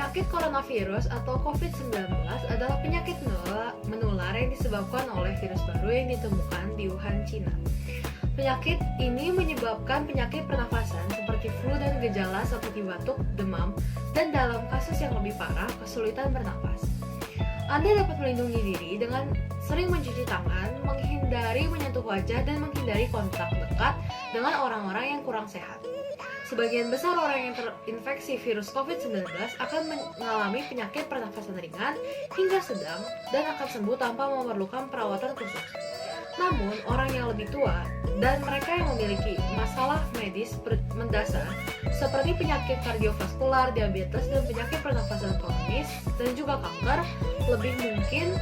Penyakit coronavirus atau COVID-19 adalah penyakit menular yang disebabkan oleh virus baru yang ditemukan di Wuhan, Cina. Penyakit ini menyebabkan penyakit pernafasan seperti flu dan gejala seperti batuk, demam, dan dalam kasus yang lebih parah, kesulitan bernapas. Anda dapat melindungi diri dengan sering mencuci tangan, menghindari menyentuh wajah, dan menghindari kontak dekat dengan orang-orang yang kurang sehat. Sebagian besar orang yang terinfeksi virus COVID-19 akan mengalami penyakit pernafasan ringan hingga sedang dan akan sembuh tanpa memerlukan perawatan khusus. Namun, orang yang lebih tua dan mereka yang memiliki masalah medis mendasar seperti penyakit kardiovaskular, diabetes, dan penyakit pernafasan kronis, dan juga kanker, lebih mungkin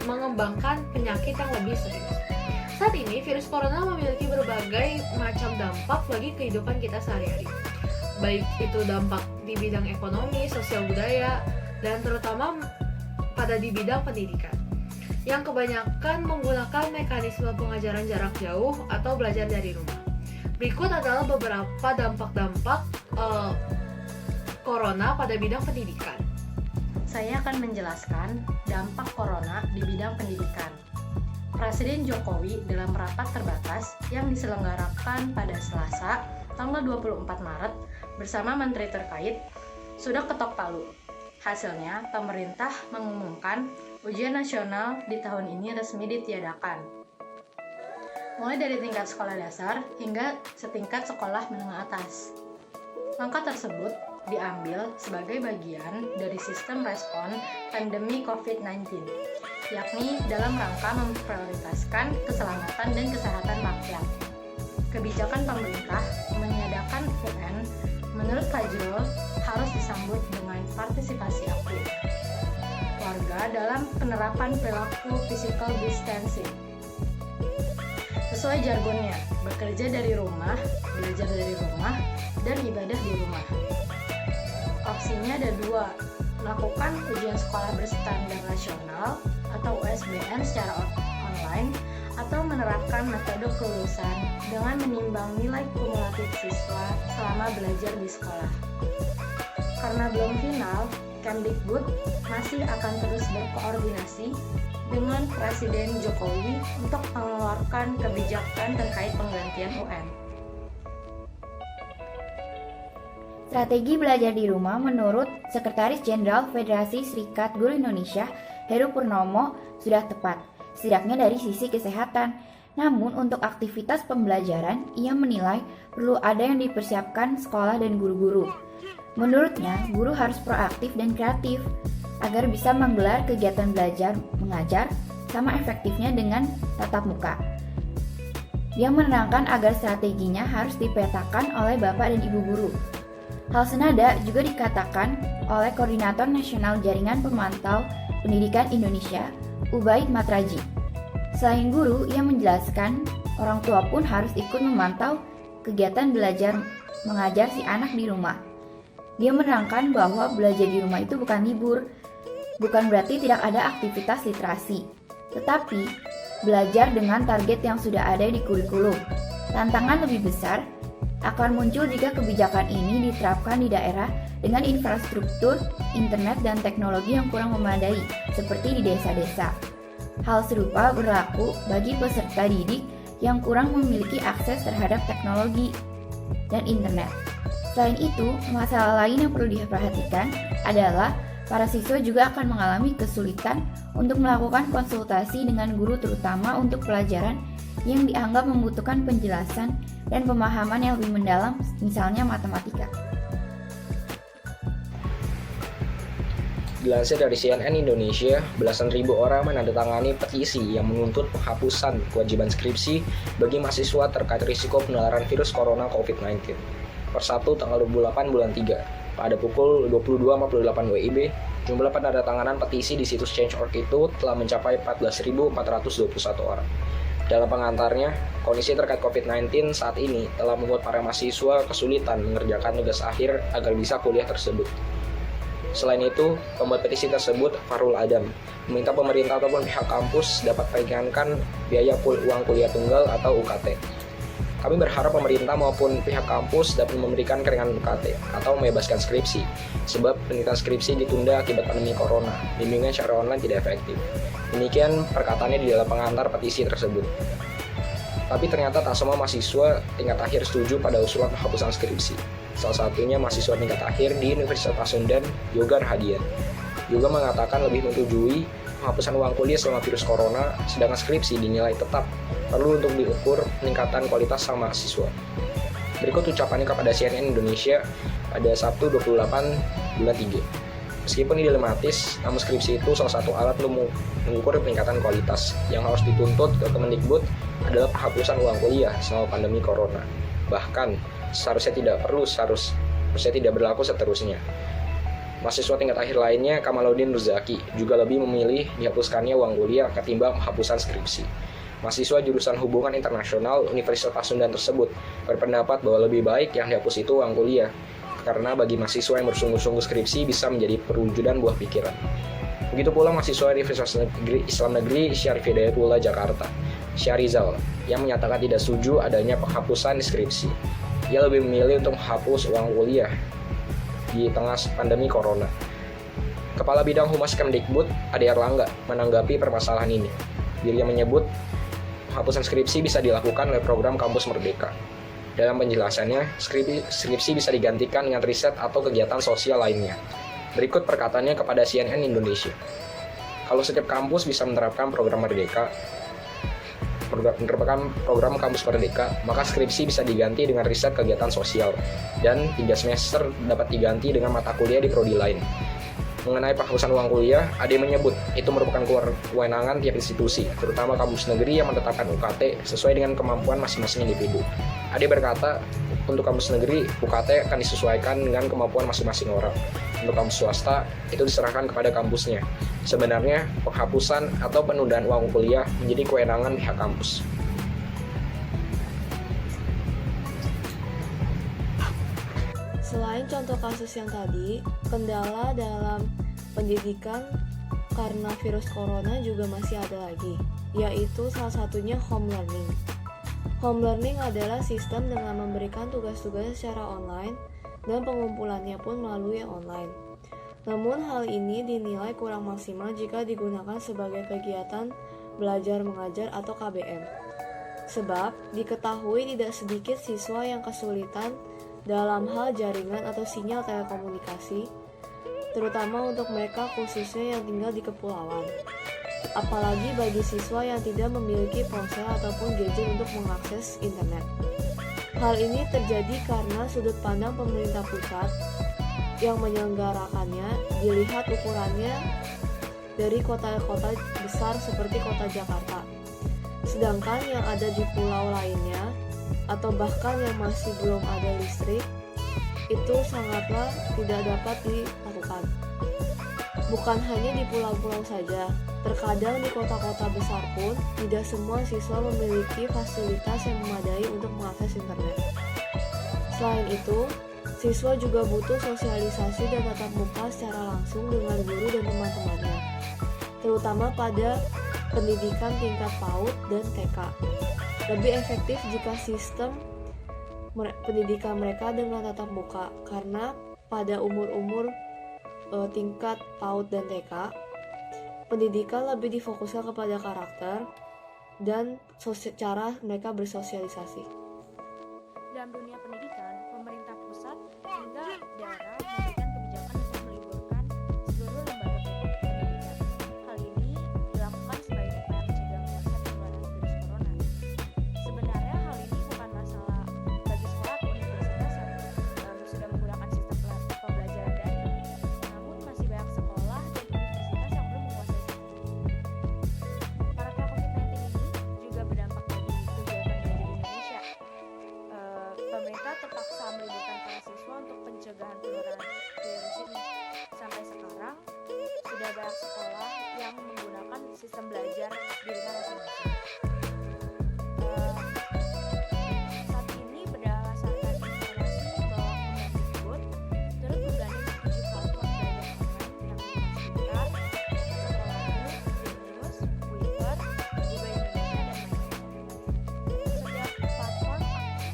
mengembangkan penyakit yang lebih serius. Saat ini, virus corona memiliki berbagai macam dampak bagi kehidupan kita sehari-hari. Baik itu dampak di bidang ekonomi, sosial budaya, dan terutama di bidang pendidikan, yang kebanyakan menggunakan mekanisme pengajaran jarak jauh atau belajar dari rumah. Berikut adalah beberapa dampak-dampak corona pada bidang pendidikan. Saya akan menjelaskan dampak corona di bidang pendidikan. Presiden Jokowi dalam rapat terbatas yang diselenggarakan pada Selasa, tanggal 24 Maret, bersama menteri terkait, sudah ketok palu. Hasilnya, pemerintah mengumumkan ujian nasional di tahun ini resmi ditiadakan, mulai dari tingkat sekolah dasar hingga setingkat sekolah menengah atas. Langkah tersebut diambil sebagai bagian dari sistem respon pandemi COVID-19, yakni dalam rangka memprioritaskan keselamatan dan kesehatan rakyat. Kebijakan pemerintah meniadakan UN menurut Fajrul harus disambut dengan partisipasi aktif warga dalam penerapan perilaku physical distancing. Sesuai jargonnya, bekerja dari rumah, belajar dari rumah, dan ibadah di rumah. Opsinya ada dua, melakukan ujian sekolah berstandar nasional atau USBN secara online, atau menerapkan metode kelulusan dengan menimbang nilai kumulatif siswa selama belajar di sekolah. Karena belum final, Kemdikbud masih akan terus berkoordinasi dengan Presiden Jokowi untuk mengeluarkan kebijakan terkait penggantian UN. Strategi belajar di rumah menurut Sekretaris Jenderal Federasi Serikat Guru Indonesia, Heru Purnomo, sudah tepat, setidaknya dari sisi kesehatan. Namun untuk aktivitas pembelajaran, ia menilai perlu ada yang dipersiapkan sekolah dan guru-guru. Menurutnya, guru harus proaktif dan kreatif agar bisa menggelar kegiatan belajar mengajar sama efektifnya dengan tatap muka. Dia menerangkan agar strateginya harus dipetakan oleh Bapak dan Ibu guru. Hal senada juga dikatakan oleh Koordinator Nasional Jaringan Pemantau Pendidikan Indonesia, Ubaid Matraji. Selain guru, ia menjelaskan orang tua pun harus ikut memantau kegiatan belajar mengajar si anak di rumah. Dia menerangkan bahwa belajar di rumah itu bukan libur, bukan berarti tidak ada aktivitas literasi, tetapi belajar dengan target yang sudah ada di kurikulum. Tantangan lebih besar akan muncul jika kebijakan ini diterapkan di daerah dengan infrastruktur, internet, dan teknologi yang kurang memadai, seperti di desa-desa. Hal serupa berlaku bagi peserta didik yang kurang memiliki akses terhadap teknologi dan internet. Selain itu, masalah lain yang perlu diperhatikan adalah para siswa juga akan mengalami kesulitan untuk melakukan konsultasi dengan guru, terutama untuk pelajaran yang dianggap membutuhkan penjelasan dan pemahaman yang lebih mendalam, misalnya matematika. Dilansir dari CNN Indonesia, belasan ribu orang menandatangani petisi yang menuntut penghapusan kewajiban skripsi bagi mahasiswa terkait risiko penularan virus corona COVID-19. Per 1 tanggal 28 bulan 3, pada pukul 22.58 WIB, jumlah penandatanganan petisi di situs Change.org itu telah mencapai 14.421 orang. Dalam pengantarnya, kondisi terkait COVID-19 saat ini telah membuat para mahasiswa kesulitan mengerjakan tugas akhir agar bisa kuliah tersebut. Selain itu, pembuat petisi tersebut, Farul Adam, meminta pemerintah ataupun pihak kampus dapat meringankan biaya uang kuliah tunggal atau UKT. Kami berharap pemerintah maupun pihak kampus dapat memberikan keringanan UKT atau membebaskan skripsi, sebab penelitian skripsi ditunda akibat pandemi corona. Bimbingan secara online tidak efektif. Demikian perkataannya di dalam pengantar petisi tersebut. Tapi ternyata tak semua mahasiswa tingkat akhir setuju pada usulan penghapusan skripsi. Salah satunya mahasiswa tingkat akhir di Universitas Pasundan, Yoga Rahadian. Yoga mengatakan lebih menyetujui penghapusan uang kuliah selama virus corona, sedangkan skripsi dinilai tetap perlu untuk diukur peningkatan kualitas sang mahasiswa. Berikut ucapannya kepada CNN Indonesia pada Sabtu 28 bulan 3. Meskipun ini dilematis, namun skripsi itu salah satu alat untuk mengukur peningkatan kualitas. Yang harus dituntut ke Kemendikbud adalah penghapusan uang kuliah selama pandemi corona. Bahkan, seharusnya tidak berlaku seterusnya. Mahasiswa tingkat akhir lainnya, Kamaluddin Ruzaki, juga lebih memilih dihapuskannya uang kuliah ketimbang penghapusan skripsi. Mahasiswa jurusan Hubungan Internasional Universitas Pasundan tersebut berpendapat bahwa lebih baik yang dihapus itu uang kuliah, karena bagi mahasiswa yang bersungguh-sungguh skripsi bisa menjadi perwujudan buah pikiran. Begitu pula mahasiswa Universitas Islam Negeri Syarif Hidayatullah Jakarta, Syahrizal, yang menyatakan tidak setuju adanya penghapusan skripsi. Ia lebih memilih untuk menghapus uang kuliah di tengah pandemi corona. Kepala Bidang Humas Kemdikbud, Ade Erlangga, menanggapi permasalahan ini. Dirinya menyebut penghapusan skripsi bisa dilakukan oleh program Kampus Merdeka. Dalam penjelasannya, skripsi bisa digantikan dengan riset atau kegiatan sosial lainnya. Berikut perkataannya kepada CNN Indonesia. Kalau setiap kampus bisa menerapkan program Kampus Merdeka, maka skripsi bisa diganti dengan riset kegiatan sosial, dan 3 semester dapat diganti dengan mata kuliah di prodi lain. Mengenai penghapusan uang kuliah, Ade menyebut itu merupakan kewenangan tiap institusi, terutama kampus negeri yang menetapkan UKT sesuai dengan kemampuan masing-masing individu. Ade berkata, untuk kampus negeri, UKT akan disesuaikan dengan kemampuan masing-masing orang. Untuk kampus swasta, itu diserahkan kepada kampusnya. Sebenarnya, penghapusan atau penundaan uang kuliah menjadi kewenangan pihak kampus. Selain contoh kasus yang tadi, kendala dalam pendidikan karena virus corona juga masih ada lagi, yaitu salah satunya home learning. Home learning adalah sistem dengan memberikan tugas-tugas secara online dan pengumpulannya pun melalui online. Namun hal ini dinilai kurang maksimal jika digunakan sebagai kegiatan belajar mengajar atau KBM. Sebab diketahui tidak sedikit siswa yang kesulitan dalam hal jaringan atau sinyal telekomunikasi, terutama untuk mereka khususnya yang tinggal di kepulauan. Apalagi bagi siswa yang tidak memiliki ponsel ataupun gadget untuk mengakses internet. Hal ini terjadi karena sudut pandang pemerintah pusat yang menyelenggarakannya dilihat ukurannya dari kota-kota besar seperti kota Jakarta. Sedangkan yang ada di pulau lainnya atau bahkan yang masih belum ada listrik itu sangatlah tidak dapat dilakukan. Bukan hanya di pulau-pulau saja, terkadang di kota-kota besar pun tidak semua siswa memiliki fasilitas yang memadai untuk mengakses internet. Selain itu, siswa juga butuh sosialisasi dan tatap muka secara langsung dengan guru dan teman-temannya, terutama pada pendidikan tingkat PAUD dan TK. Lebih efektif jika sistem pendidikan mereka dengan tatap muka, karena pada umur-umur tingkat PAUD dan TK, pendidikan lebih difokuskan kepada karakter dan cara mereka bersosialisasi. Dalam dunia pendidikan, pemerintah pusat hingga daerah memberikan kebijakan untuk meliburkan seluruh lembaga pendidikan. Hal ini dilakukan sebagai upaya mencegah meluasnya penularan virus corona. Sebenarnya hal ini bukan masalah bagi sekolah atau universitas yang sudah menggunakan sistem pembelajaran daring. Namun masih banyak sekolah dan universitas yang belum menguasai sistem. Maraknya COVID-19 ini juga berdampak bagi kegiatan belajar di Indonesia. Pemerintah terpaksa meliburkan para siswa untuk pencegahan penularan virus ini. Sampai sekarang, sudah banyak sekolah yang menggunakan sistem belajar di rumah masing-masing. Saat ini berdasarkan informasi bahwa Kemendikbud turut menggandeng 7 platform belajar online yang dimaksudkan Sekolahku, Jenius, Weaver, Juga Indonesia, dan lain-lain. Setiap platform aktif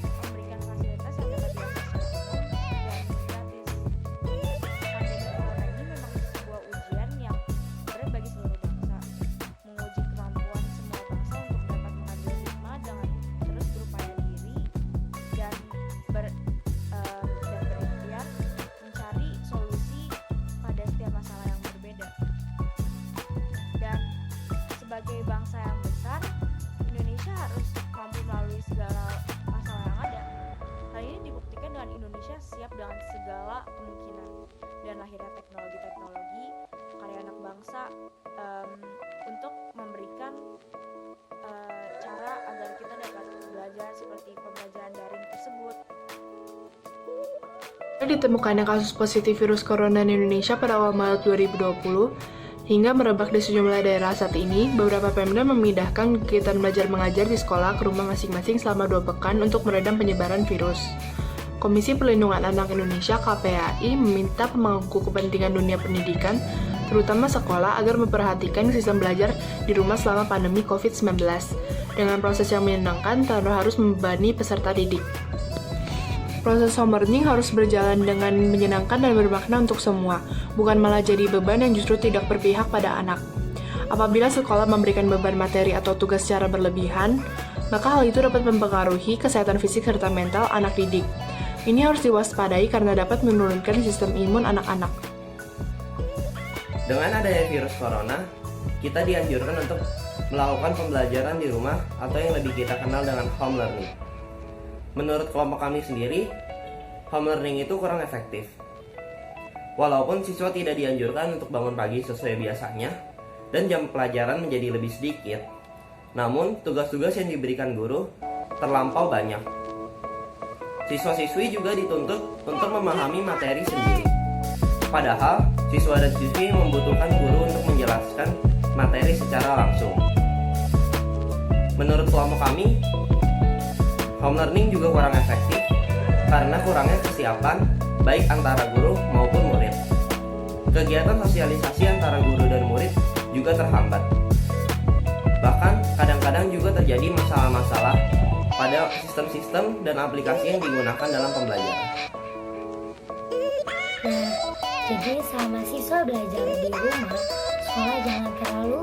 segala masalah yang ada. Hal ini dibuktikan dengan Indonesia siap dengan segala kemungkinan dan lahirnya teknologi-teknologi karya anak bangsa untuk memberikan cara agar kita dapat belajar seperti pembelajaran daring tersebut. Ditemukannya kasus positif virus corona di Indonesia pada awal Maret 2020 hingga merebak di sejumlah daerah saat ini, beberapa Pemda memindahkan kegiatan belajar mengajar di sekolah ke rumah masing-masing selama 2 pekan untuk meredam penyebaran virus. Komisi Perlindungan Anak Indonesia (KPAI) meminta pemangku kepentingan dunia pendidikan, terutama sekolah, agar memperhatikan sistem belajar di rumah selama pandemi COVID-19 dengan proses yang menyenangkan tanpa harus membebani peserta didik. Proses home learning harus berjalan dengan menyenangkan dan bermakna untuk semua, bukan malah jadi beban yang justru tidak berpihak pada anak. Apabila sekolah memberikan beban materi atau tugas secara berlebihan, maka hal itu dapat mempengaruhi kesehatan fisik serta mental anak didik. Ini harus diwaspadai karena dapat menurunkan sistem imun anak-anak. Dengan adanya virus corona, kita dianjurkan untuk melakukan pembelajaran di rumah atau yang lebih kita kenal dengan home learning. Menurut kelompok kami sendiri, home learning itu kurang efektif. Walaupun siswa tidak dianjurkan untuk bangun pagi sesuai biasanya dan jam pelajaran menjadi lebih sedikit, namun tugas-tugas yang diberikan guru terlampau banyak. Siswa-siswi juga dituntut untuk memahami materi sendiri. Padahal, siswa dan siswi membutuhkan guru untuk menjelaskan materi secara langsung. Menurut kelompok kami, home learning juga kurang efektif karena kurangnya kesiapan baik antara guru maupun murid. Kegiatan sosialisasi antara guru dan murid juga terhambat. Bahkan kadang-kadang juga terjadi masalah-masalah pada sistem-sistem dan aplikasi yang digunakan dalam pembelajaran. Nah, jadi selama siswa belajar di rumah, sekolah jangan terlalu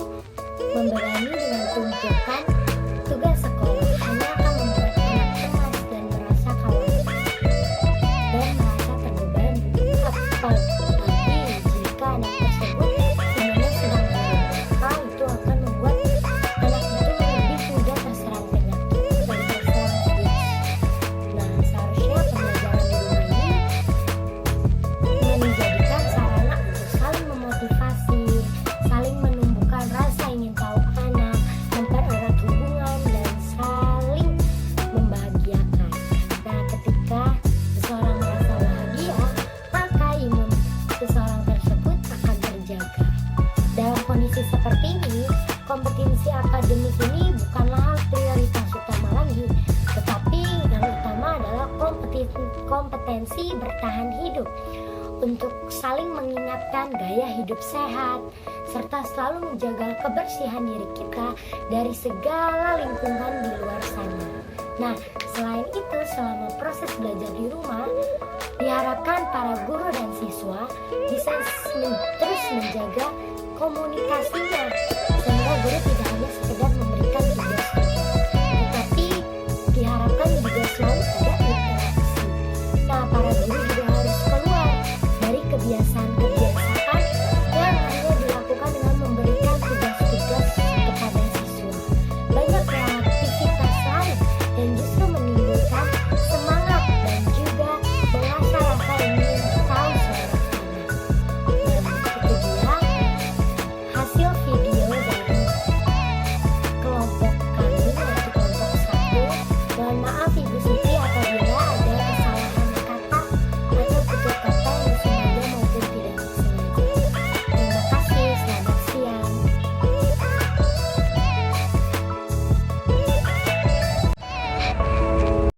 membebani dengan tumpukan tugas sekolah. Hanya akan membuat anak cemas dan merasa khawatir dan merasa terbebani. Apalagi jika anak tersebut sebenarnya sedang hal itu akan membuat anak itu lebih mudah terserang penyakit dan terserang virus. Nah, seharusnya pembelajaran di rumah ini menjadikan sarana untuk saling memotivasi, saling menumbuhkan rasa ingin tahu anak, mempererat hubungan, dan saling membahagiakan. Nah, ketika seseorang merasa bahagia, maka imun seseorang tersebut akan terjaga. Dalam kondisi seperti ini, kompetensi akademik ini bukanlah hal prioritas utama lagi, tetapi yang utama adalah kompetensi bertahan hidup untuk saling mengingatkan gaya hidup sehat, serta selalu menjaga kebersihan diri kita dari segala lingkungan di luar sana. Nah, selain itu, selama proses belajar di rumah, diharapkan para guru dan siswa bisa terus menjaga komunikasinya